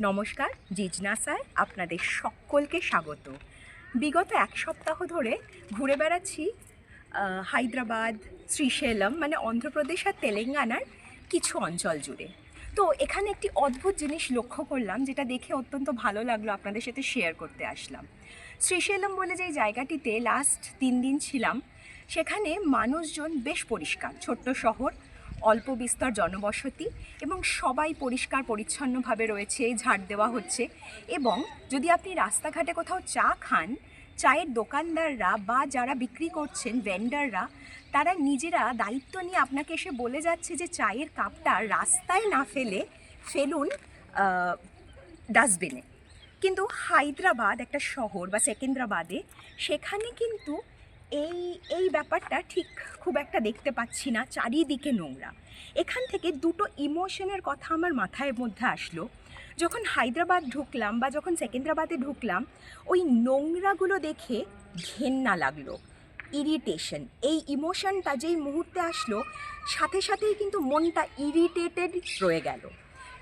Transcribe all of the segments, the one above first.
নমস্কার, জিজ্ঞাসায় আপনাদের সকলকে স্বাগত। বিগত এক সপ্তাহ ধরে ঘুরে বেড়াচ্ছি হায়দ্রাবাদ, শ্রীশৈলম মানে অন্ধ্রপ্রদেশ আর তেলেঙ্গানার কিছু অঞ্চল জুড়ে। তো এখানে একটি অদ্ভুত জিনিস লক্ষ্য করলাম, যেটা দেখে অত্যন্ত ভালো লাগলো, আপনাদের সাথে শেয়ার করতে আসলাম। শ্রীশৈলম বলে যেই জায়গাটিতে লাস্ট 3 দিন ছিলাম, সেখানে মানুষজন বেশ পরিষ্কার, ছোট্ট শহর, অল্প বিস্তর জনবসতি এবং সবাই পরিষ্কার পরিচ্ছন্নভাবে রয়েছে, ঝাড় দেওয়া হচ্ছে। এবং যদি আপনি রাস্তাঘাটে কোথাও চা খান, চায়ের দোকানদাররা বা যারা বিক্রি করছেন ভেন্ডাররা, তারা নিজেরা দায়িত্ব নিয়ে আপনাকে এসে বলে যাচ্ছে যে চায়ের কাপটা রাস্তায় না ফেলে ফেলুন ডাস্টবিনে। কিন্তু হায়দ্রাবাদ একটা শহর বা সেকেন্দ্রাবাদে, সেখানে কিন্তু এই এই ব্যাপারটা ঠিক খুব একটা দেখতে পাচ্ছি না। চারিদিকে নোংরা। এখান থেকে দুটো ইমোশনের কথা আমার মাথায় মধ্যে আসলো। যখন হায়দ্রাবাদ ঢুকলাম বা যখন সেকেন্দ্রাবাদে ঢুকলাম, ওই নোংরাগুলো দেখে ঘেন্না লাগলো, ইরিটেশন। এই ইমোশনটা যেই মুহূর্তে আসলো, সাথে সাথেই কিন্তু মনটা ইরিটেটেড রয়ে গেল।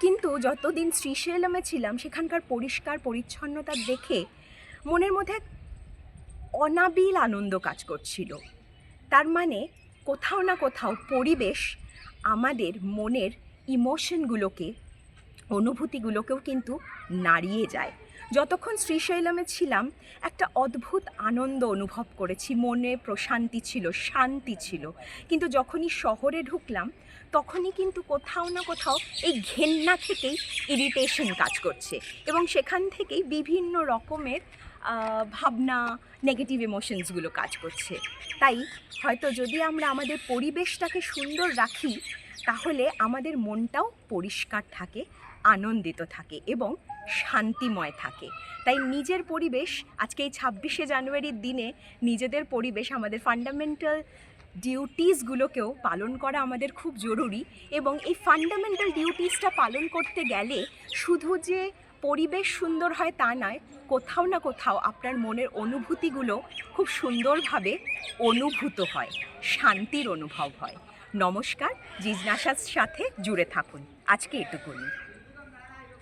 কিন্তু যতদিন শ্রীশৈলমে ছিলাম, সেখানকার পরিষ্কার পরিচ্ছন্নতা দেখে মনের মধ্যে এক অনাবিল আনন্দ কাজ করছিল। তার মানে কোথাও না কোথাও পরিবেশ আমাদের মনের ইমোশনগুলোকে, অনুভূতিগুলোকেও কিন্তু নাড়িয়ে যায়। যতক্ষণ শ্রীশৈলমে ছিলাম, একটা অদ্ভুত আনন্দ অনুভব করেছি, মনে প্রশান্তি ছিল, শান্তি ছিল। কিন্তু যখনই শহরে ঢুকলাম, তখনই কিন্তু কোথাও না কোথাও এই ঘেন্না থেকেই ইরিটেশন কাজ করছে, এবং সেখান থেকেই বিভিন্ন রকমের ভাবনা, নেগেটিভ ইমোশনসগুলো কাজ করছে। তাই হয়তো যদি আমরা আমাদের পরিবেশটাকে সুন্দর রাখি, তাহলে আমাদের মনটাও পরিষ্কার থাকে, আনন্দিত থাকে এবং শান্তিময় থাকে। তাই নিজের পরিবেশ, আজকে এই 26শে জানুয়ারির দিনে নিজেদের পরিবেশ, আমাদের ফান্ডামেন্টাল ডিউটিসগুলোকেও পালন করা আমাদের খুব জরুরি। এবং এই ফান্ডামেন্টাল ডিউটিসটা পালন করতে গেলে শুধু যে পরিবেশ সুন্দর হয় তা নয়, কোথাও না কোথাও আপনার মনের অনুভূতিগুলো খুব সুন্দরভাবে অনুভূত হয়, শান্তির অনুভব হয়। নমস্কার, জিজ্ঞাসার সাথে জুড়ে থাকুন। আজকে এটুকুনি।